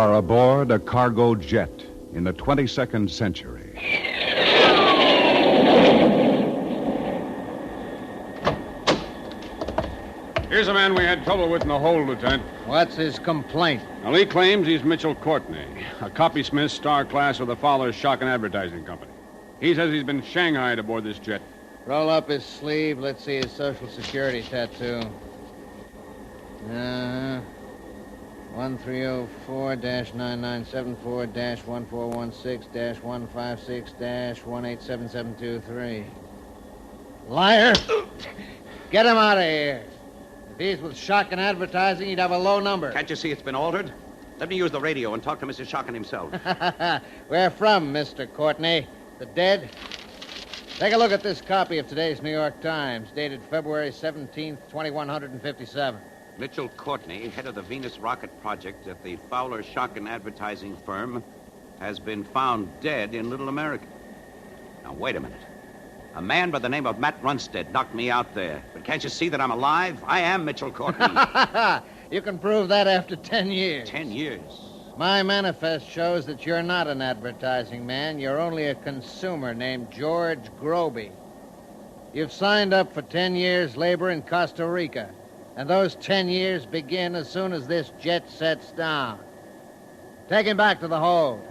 are aboard a cargo jet in the 22nd century. Here's a man we had trouble with in the hold, Lieutenant. What's his complaint? Well, he claims he's Mitchell Courtney, a copysmith star class with the Fowler Shock and Advertising Company. He says he's been shanghaied aboard this jet. Roll up his sleeve. Let's see his Social Security tattoo. 1304-9974-1416-156-1877723. Liar! Get him out of here. If he's with Shock and Advertising, he'd have a low number. Can't you see it's been altered? Let me use the radio and talk to Mr. Shock and himself. Where from, Mr. Courtney? The dead? Take a look at this copy of today's New York Times, dated February 17th, 2157. Mitchell Courtney, head of the Venus rocket project at the Fowler Shock and Advertising firm, has been found dead in Little America. Now, wait a minute. A man by the name of Matt Runstead knocked me out there. But can't you see that I'm alive? I am Mitchell Courtney. You can prove that after 10 years. 10 years? My manifest shows that you're not an advertising man. You're only a consumer named George Groby. You've signed up for 10 years' labor in Costa Rica. And those 10 years begin as soon as this jet sets down. Take him back to the hold.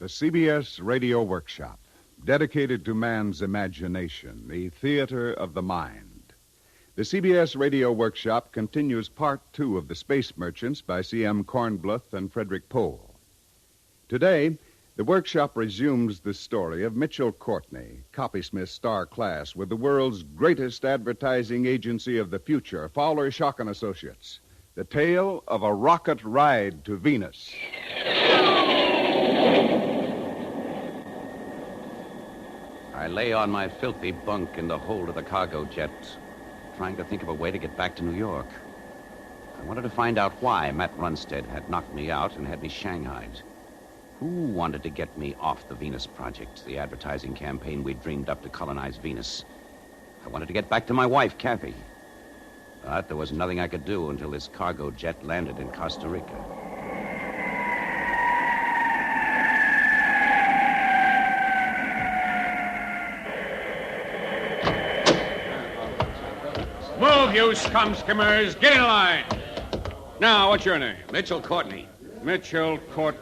The CBS Radio Workshop, dedicated to man's imagination, the theater of the mind. The CBS Radio Workshop continues Part 2 of The Space Merchants by C.M. Kornbluth and Frederick Pohl. Today, the workshop resumes the story of Mitchell Courtney, copysmith star class with the world's greatest advertising agency of the future, Fowler Shock and Associates. The tale of a rocket ride to Venus. I lay on my filthy bunk in the hold of the cargo jet, trying to think of a way to get back to New York. I wanted to find out why Matt Runstead had knocked me out and had me shanghaied. Who wanted to get me off the Venus project, the advertising campaign we dreamed up to colonize Venus? I wanted to get back to my wife, Kathy. But there was nothing I could do until this cargo jet landed in Costa Rica. Move, you scum-skimmers. Get in line. Now, what's your name? Mitchell Courtney. Mitchell Court.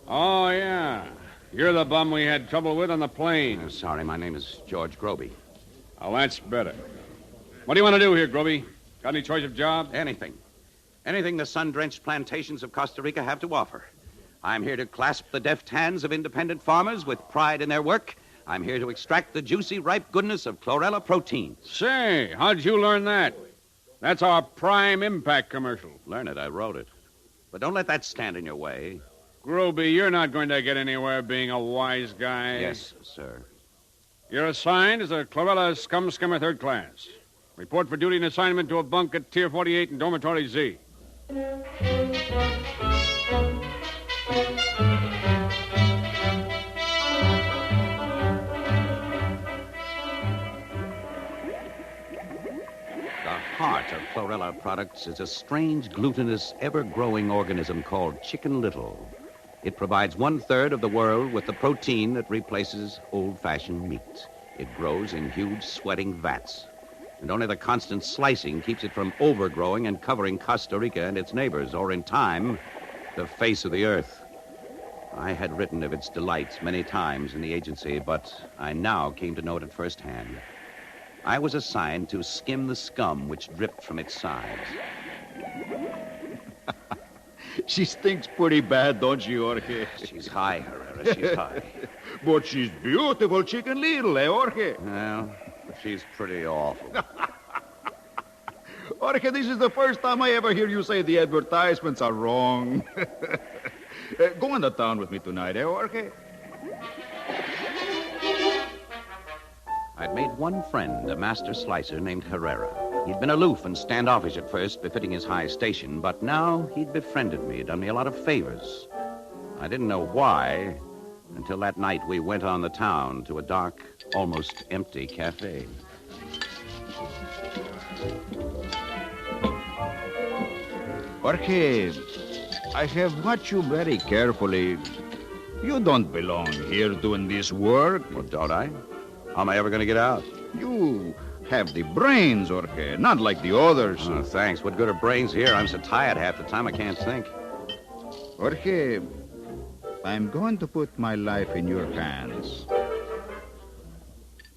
Oh, yeah. You're the bum we had trouble with on the plane. Sorry, my name is George Groby. Oh, that's better. What do you want to do here, Groby? Got any choice of job? Anything. Anything the sun-drenched plantations of Costa Rica have to offer. I'm here to clasp the deft hands of independent farmers with pride in their work. I'm here to extract the juicy, ripe goodness of chlorella protein. Say, how'd you learn that? That's our Prime Impact commercial. Learn it, I wrote it. But don't let that stand in your way. Groby, you're not going to get anywhere being a wise guy. Yes, sir. You're assigned as a chlorella scum-skimmer third class. Report for duty and assignment to a bunk at Tier 48 in Dormitory Z. The heart of chlorella products is a strange, glutinous, ever-growing organism called Chicken Little. It provides 1/3 of the world with the protein that replaces old-fashioned meat. It grows in huge, sweating vats. And only the constant slicing keeps it from overgrowing and covering Costa Rica and its neighbors, or in time, the face of the earth. I had written of its delights many times in the agency, but I now came to know it at first hand. I was assigned to skim the scum which dripped from its sides. She stinks pretty bad, don't she, Jorge? She's high, Herrera, she's high. But she's beautiful, Chicken Little, Jorge? Well, she's pretty awful. Jorge, this is the first time I ever hear you say the advertisements are wrong. Go into town with me tonight, Jorge? I'd made one friend, a master slicer named Herrera. He'd been aloof and standoffish at first, befitting his high station, but now he'd befriended me, done me a lot of favors. I didn't know why until that night we went on the town to a dark, almost empty cafe. Jorge, I have watched you very carefully. You don't belong here doing this work. Well, don't I? How am I ever going to get out? You have the brains, Jorge, not like the others. Oh, thanks. What good are brains here? I'm so tired half the time I can't think. Jorge, I'm going to put my life in your hands.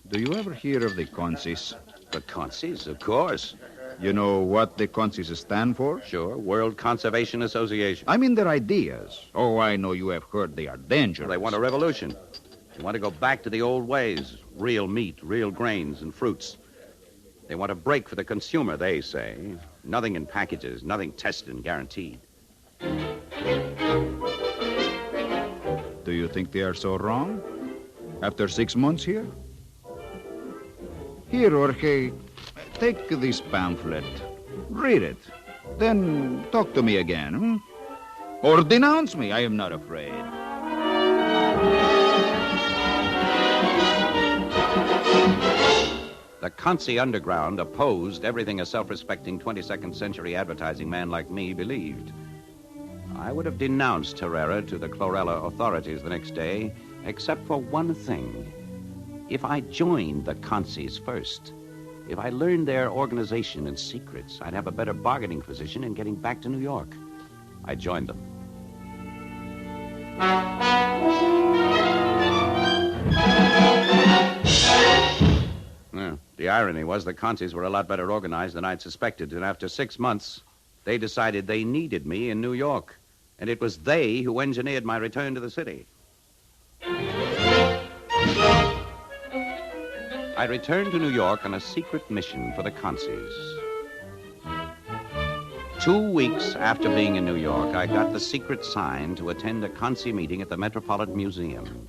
Do you ever hear of the Consis? The Consis, of course. You know what the Consis stand for? Sure, World Conservation Association. I mean their ideas. Oh, I know you have heard they are dangerous. They want a revolution. They want to go back to the old ways. Real meat, real grains, and fruits. They want a break for the consumer, they say. Nothing in packages, nothing tested and guaranteed. Do you think they are so wrong? After 6 months here? Here, Jorge, take this pamphlet. Read it. Then talk to me again, hmm? Or denounce me. I am not afraid. The Consi underground opposed everything a self-respecting 22nd century advertising man like me believed. I would have denounced Herrera to the Chlorella authorities the next day, except for one thing. If I joined the Consis first, if I learned their organization and secrets, I'd have a better bargaining position in getting back to New York. I joined them. The irony was the Consis were a lot better organized than I'd suspected, and after 6 months, they decided they needed me in New York, and it was they who engineered my return to the city. I returned to New York on a secret mission for the Consis. 2 weeks after being in New York, I got the secret sign to attend a Consi meeting at the Metropolitan Museum.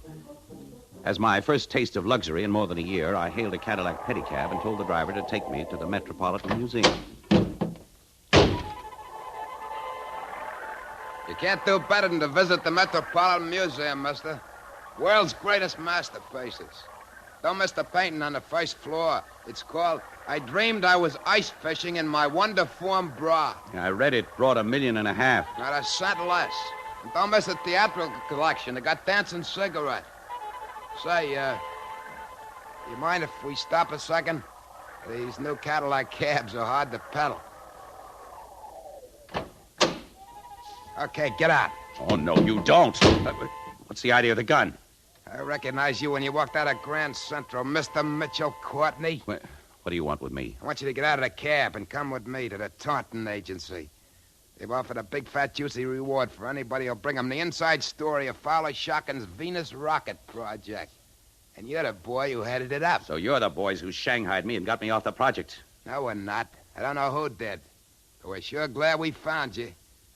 As my first taste of luxury in more than a year, I hailed a Cadillac pedicab and told the driver to take me to the Metropolitan Museum. You can't do better than to visit the Metropolitan Museum, mister. World's greatest masterpieces. Don't miss the painting on the first floor. It's called I Dreamed I Was Ice Fishing in My Wonder-Form Bra. I read it, brought $1.5 million. Not a cent less. And don't miss the theatrical collection. They got Dancing Cigarette. Say, you mind if we stop a second? These new Cadillac cabs are hard to pedal. Okay, get out. Oh, no, you don't. What's the idea of the gun? I recognize you when you walked out of Grand Central, Mr. Mitchell Courtney. What do you want with me? I want you to get out of the cab and come with me to the Taunton Agency. They've offered a big, fat, juicy reward for anybody who'll bring them the inside story of Fowler Shocken's Venus Rocket Project. And you're the boy who headed it up. So you're the boys who shanghaied me and got me off the project. No, we're not. I don't know who did. But we're sure glad we found you.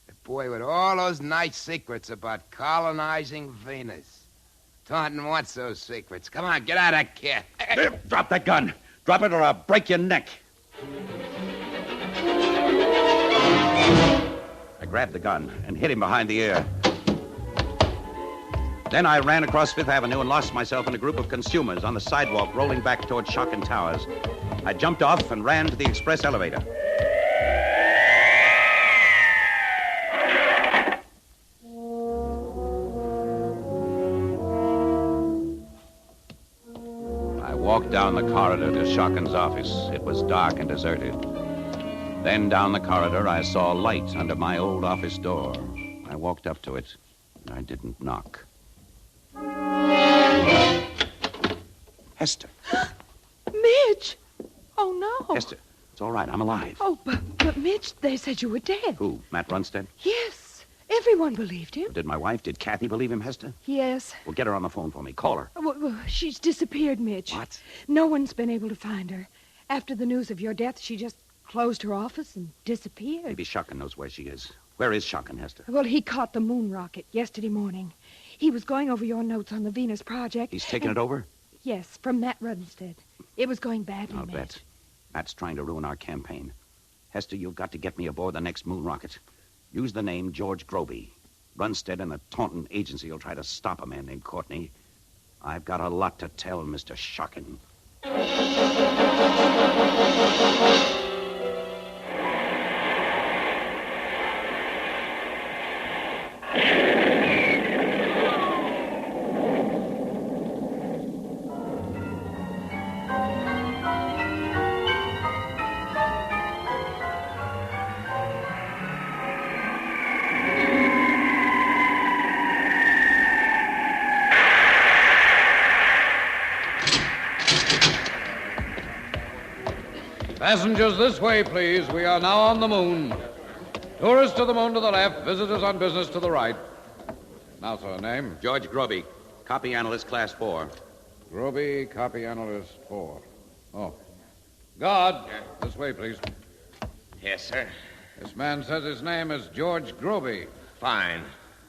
The boy with all those nice secrets about colonizing Venus. Taunton wants those secrets. Come on, get out of here. Drop that gun. Drop it or I'll break your neck. I grabbed the gun and hit him behind the ear. Then I ran across Fifth Avenue and lost myself in a group of consumers on the sidewalk rolling back toward Shockin Towers. I jumped off and ran to the express elevator. I walked down the corridor to Shockin's office. It was dark and deserted. Then down the corridor, I saw a light under my old office door. I walked up to it. I didn't knock. Hester. Mitch! Oh, no. Hester, it's all right. I'm alive. Oh, but Mitch, they said you were dead. Who, Matt Runstead? Yes. Everyone believed him. Did my wife, did Kathy believe him, Hester? Yes. Well, get her on the phone for me. Call her. Well, she's disappeared, Mitch. What? No one's been able to find her. After the news of your death, she just closed her office and disappeared. Maybe Shockin knows where she is. Where is Shockin, Hester? Well, he caught the moon rocket yesterday morning. He was going over your notes on the Venus project. He's taking it over? Yes, from Matt Runstead. It was going badly, I'll Mitch. bet. Matt's trying to ruin our campaign. Hester, you've got to get me aboard the next moon rocket. Use the name George Groby. Runstead and the Taunton agency will try to stop a man named Courtney. I've got a lot to tell Mr. Shockin. Passengers this way, please. We are now on the moon. Tourists to the moon to the left, visitors on business to the right. Now, sir, name? George Groby, copy analyst, class 4. Groby, copy analyst 4. Oh. Guard, this way, please. Yes, sir. This man says his name is George Groby. Fine.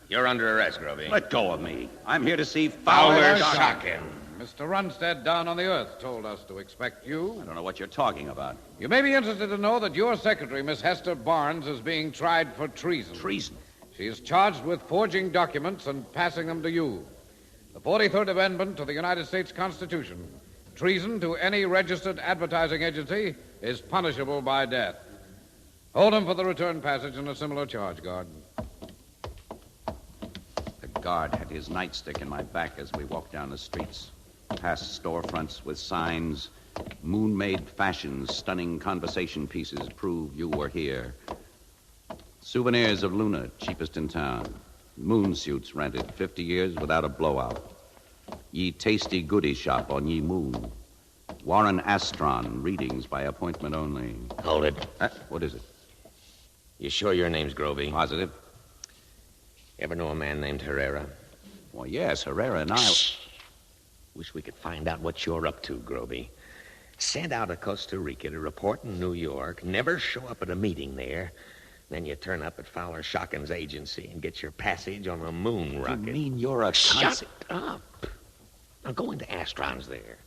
You're under arrest, Groby. Let go of me. I'm here to see Fowler Fowler Shockin. Mr. Runstead down on the Earth told us to expect you. I don't know what you're talking about. You may be interested to know that your secretary, Miss Hester Barnes, is being tried for treason. Treason? She is charged with forging documents and passing them to you. The 43rd Amendment to the United States Constitution. Treason to any registered advertising agency is punishable by death. Hold him for the return passage and a similar charge, guard. The guard had his nightstick in my back as we walked down the streets. Past storefronts with signs, moon-made fashions, stunning conversation pieces prove you were here. Souvenirs of Luna, cheapest in town. Moon suits rented, 50 years without a blowout. Ye tasty goody shop on ye moon. Warren Astron, readings by appointment only. Hold it. What is it? You sure your name's Groby? Positive? Ever know a man named Herrera? Well, yes, Herrera and I... Wish we could find out what you're up to, Groby. Sent out of Costa Rica to report in New York, never show up at a meeting there, then you turn up at Fowler Shockin's agency and get your passage on a moon rocket. You mean you're a... Shut up. Now go into Astron's there.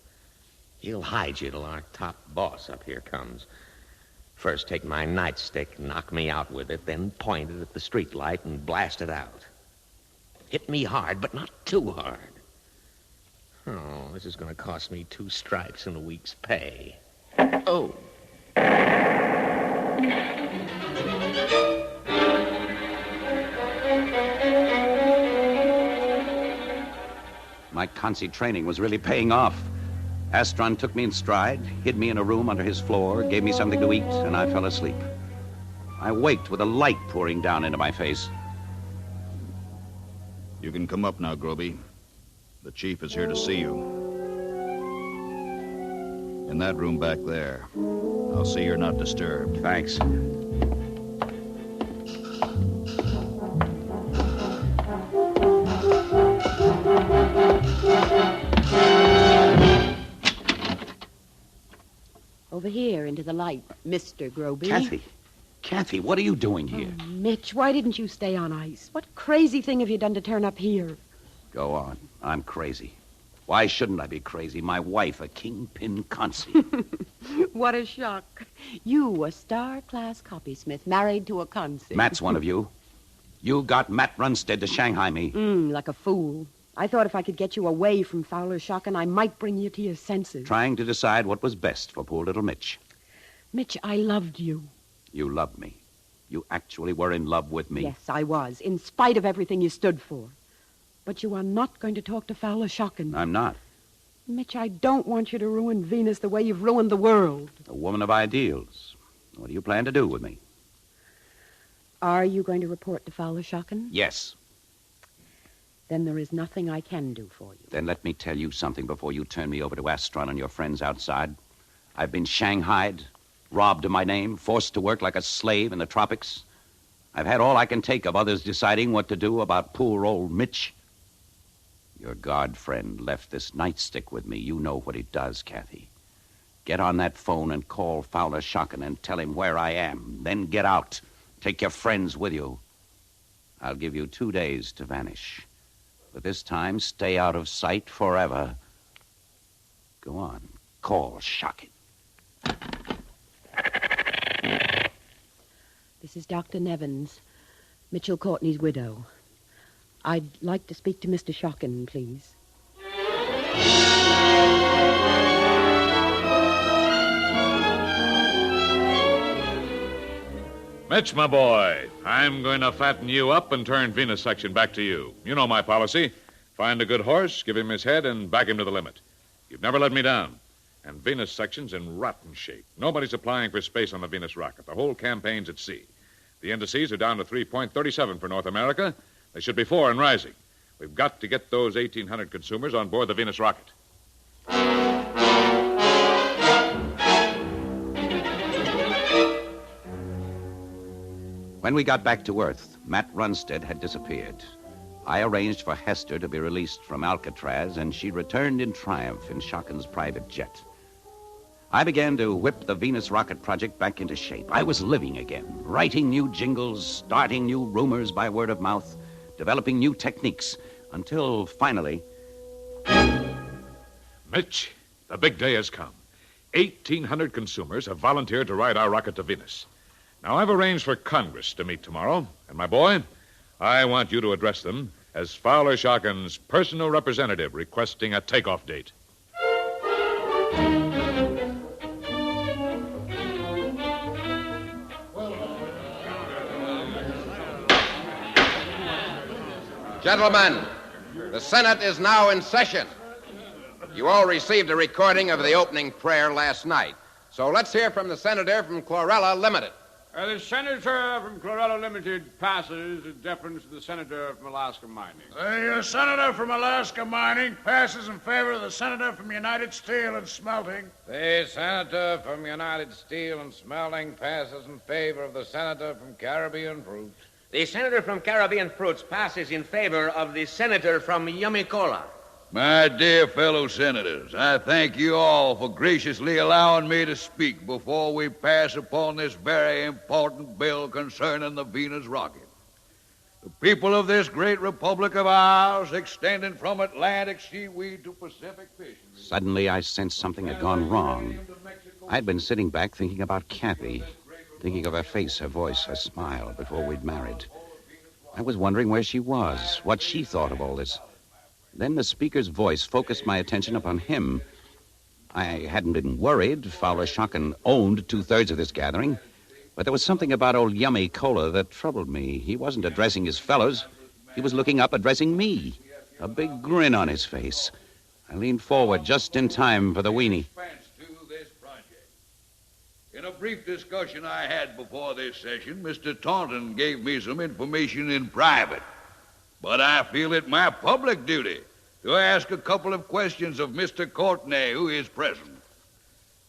He'll hide you till our top boss up here comes. First take my nightstick, knock me out with it, then point it at the street light and blast it out. Hit me hard, but not too hard. Oh, this is going to cost me 2 stripes and a week's pay. Oh. My Consi training was really paying off. Astron took me in stride, hid me in a room under his floor, gave me something to eat, and I fell asleep. I waked with a light pouring down into my face. You can come up now, Groby. The chief is here to see you. In that room back there. I'll see you're not disturbed. Thanks. Over here, into the light, Mr. Groby. Kathy, what are you doing here? Oh, Mitch, why didn't you stay on ice? What crazy thing have you done to turn up here? Go on. I'm crazy. Why shouldn't I be crazy? My wife, a kingpin consi. What a shock. You, a star-class copysmith, married to a consi. Matt's one of you. You got Matt Runstead to Shanghai me. Like a fool. I thought if I could get you away from Fowler Shockin, I might bring you to your senses. Trying to decide what was best for poor little Mitch. Mitch, I loved you. You loved me. You actually were in love with me. Yes, I was, in spite of everything you stood for. But you are not going to talk to Fowler Shockin. I'm not. Mitch, I don't want you to ruin Venus the way you've ruined the world. A woman of ideals. What do you plan to do with me? Are you going to report to Fowler Shockin? Yes. Then there is nothing I can do for you. Then let me tell you something before you turn me over to Astron and your friends outside. I've been shanghaied, robbed of my name, forced to work like a slave in the tropics. I've had all I can take of others deciding what to do about poor old Mitch. Your guard friend left this nightstick with me. You know what he does, Kathy. Get on that phone and call Fowler Shockin and tell him where I am. Then get out. Take your friends with you. I'll give you 2 days to vanish. But this time, stay out of sight forever. Go on. Call Shockin. This is Dr. Nevins, Mitchell Courtney's widow. I'd like to speak to Mr. Shockin, please. Mitch, my boy, I'm going to fatten you up and turn Venus section back to you. You know my policy. Find a good horse, give him his head, and back him to the limit. You've never let me down. And Venus section's in rotten shape. Nobody's applying for space on the Venus rocket. The whole campaign's at sea. The indices are down to 3.37 for North America. They should be 4 and rising. We've got to get those 1,800 consumers on board the Venus rocket. When we got back to Earth, Matt Runstead had disappeared. I arranged for Hester to be released from Alcatraz, and she returned in triumph in Shockin's private jet. I began to whip the Venus rocket project back into shape. I was living again, writing new jingles, starting new rumors by word of mouth, developing new techniques, until finally... Mitch, the big day has come. 1,800 consumers have volunteered to ride our rocket to Venus. Now, I've arranged for Congress to meet tomorrow, and my boy, I want you to address them as Fowler Shockin's personal representative requesting a takeoff date. Gentlemen, the Senate is now in session. You all received a recording of the opening prayer last night. So let's hear from the senator from Chlorella Limited. The senator from Chlorella Limited passes in deference to the senator from Alaska Mining. The senator from Alaska Mining passes in favor of the senator from United Steel and Smelting. The senator from United Steel and Smelting passes in favor of the senator from Caribbean Fruits. The senator from Caribbean Fruits passes in favor of the senator from Yummy Cola. My dear fellow senators, I thank you all for graciously allowing me to speak before we pass upon this very important bill concerning the Venus rocket. The people of this great republic of ours, extending from Atlantic seaweed to Pacific fishing... Suddenly, I sensed something had gone wrong. I'd been sitting back thinking about Kathy, thinking of her face, her voice, her smile before we'd married. I was wondering where she was, what she thought of all this. Then the speaker's voice focused my attention upon him. I hadn't been worried. Fowler Shockin owned 2/3 of this gathering. But there was something about old Yummy Cola that troubled me. He wasn't addressing his fellows. He was looking up, addressing me. A big grin on his face. I leaned forward just in time for the weenie. In a brief discussion I had before this session, Mr. Taunton gave me some information in private. But I feel it my public duty to ask a couple of questions of Mr. Courtney, who is present.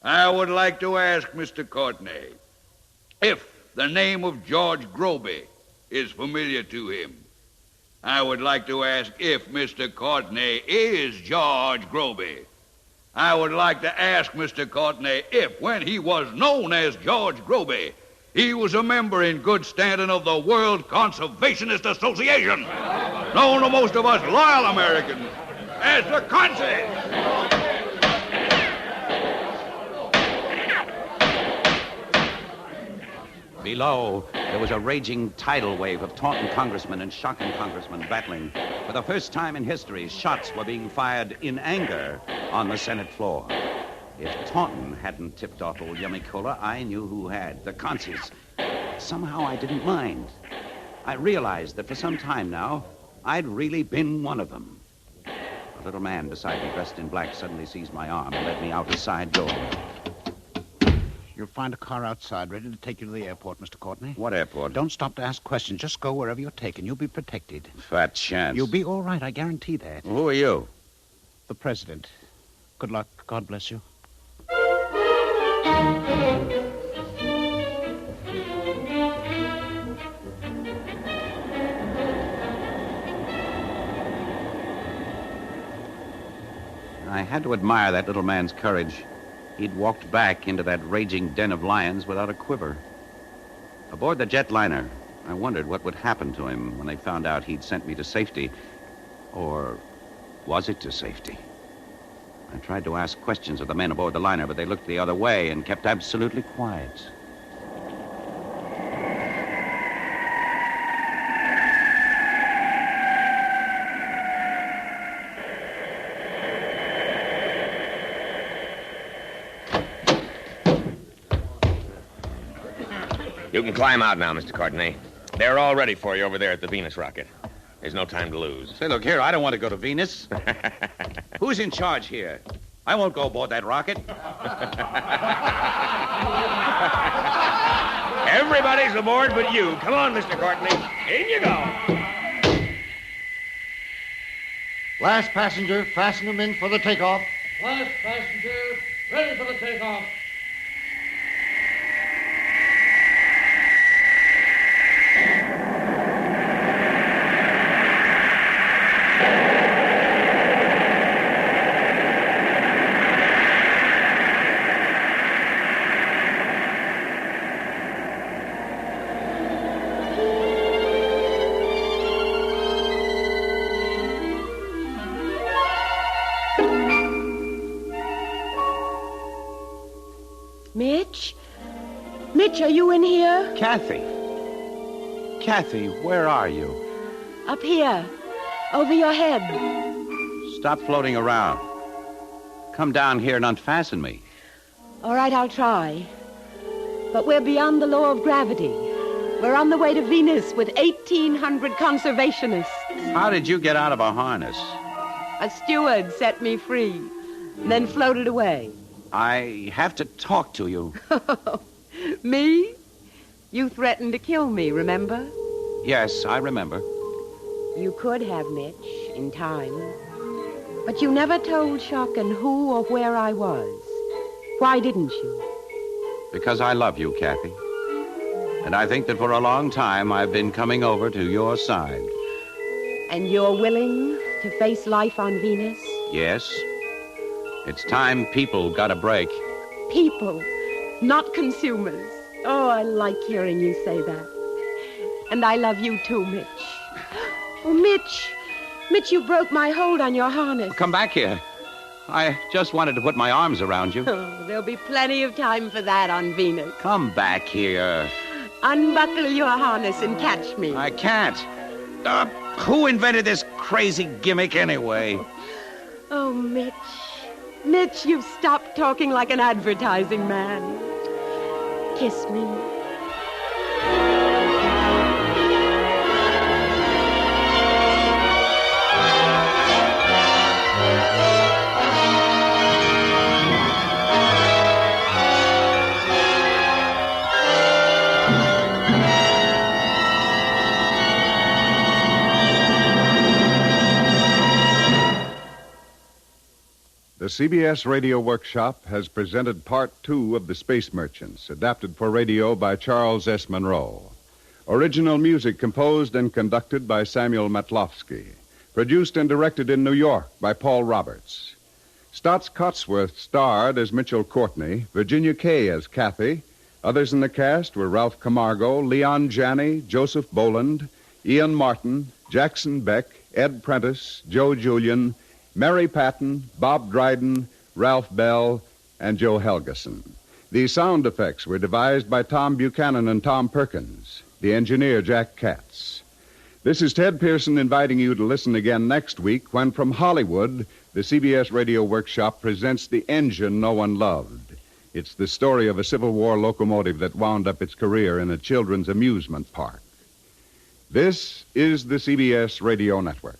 I would like to ask Mr. Courtney if the name of George Groby is familiar to him. I would like to ask if Mr. Courtney is George Groby. I would like to ask Mr. Courtney if, when he was known as George Groby, he was a member in good standing of the World Conservationist Association, known to most of us loyal Americans as the Consies. Below, there was a raging tidal wave of Taunton congressmen and Shockin congressmen battling. For the first time in history, shots were being fired in anger on the Senate floor. If Taunton hadn't tipped off old Yummy Cola, I knew who had. The Consies. Somehow I didn't mind. I realized that for some time now, I'd really been one of them. A little man beside me, dressed in black, suddenly seized my arm and led me out the side door. You'll find a car outside ready to take you to the airport, Mr. Courtney. What airport? Don't stop to ask questions. Just go wherever you're taken. You'll be protected. Fat chance. You'll be all right. I guarantee that. Who are you? The president. Good luck. God bless you. I had to admire that little man's courage. He'd walked back into that raging den of lions without a quiver. Aboard the jetliner, I wondered what would happen to him when they found out he'd sent me to safety. Or was it to safety? I tried to ask questions of the men aboard the liner, but they looked the other way and kept absolutely quiet. You can climb out now, Mr. Courtney. They're all ready for you over there at the Venus rocket. There's no time to lose. Say, look here, I don't want to go to Venus. Who's in charge here? I won't go aboard that rocket. Everybody's aboard but you. Come on, Mr. Courtney. In you go. Last passenger, fasten him in for the takeoff. Last passenger, ready for the takeoff. Mitch? Mitch, are you in here? Kathy. Kathy, where are you? Up here. Over your head. Stop floating around. Come down here and unfasten me. All right, I'll try. But we're beyond the law of gravity. We're on the way to Venus with 1,800 conservationists. How did you get out of a harness? A steward set me free, then floated away. I have to talk to you. Me? You threatened to kill me, remember? Yes, I remember. You could have, Mitch, in time. But you never told Shockin who or where I was. Why didn't you? Because I love you, Kathy. And I think that for a long time I've been coming over to your side. And you're willing to face life on Venus? Yes. It's time people got a break. People, not consumers. Oh, I like hearing you say that. And I love you too, Mitch. Oh, Mitch. Mitch, you broke my hold on your harness. Come back here. I just wanted to put my arms around you. Oh, there'll be plenty of time for that on Venus. Come back here. Unbuckle your harness and catch me. I can't. Who invented this crazy gimmick anyway? Oh, Mitch. Mitch, you've stopped talking like an advertising man. Kiss me. The CBS Radio Workshop has presented Part 2 of The Space Merchants, adapted for radio by Charles S. Monroe. Original music composed and conducted by Samuel Matlofsky. Produced and directed in New York by Paul Roberts. Stotts Cotsworth starred as Mitchell Courtney, Virginia Kay as Kathy. Others in the cast were Ralph Camargo, Leon Janney, Joseph Boland, Ian Martin, Jackson Beck, Ed Prentice, Joe Julian, Mary Patton, Bob Dryden, Ralph Bell, and Joe Helgeson. The sound effects were devised by Tom Buchanan and Tom Perkins. The engineer, Jack Katz. This is Ted Pearson inviting you to listen again next week when from Hollywood, the CBS Radio Workshop presents The Engine No One Loved. It's the story of a Civil War locomotive that wound up its career in a children's amusement park. This is the CBS Radio Network.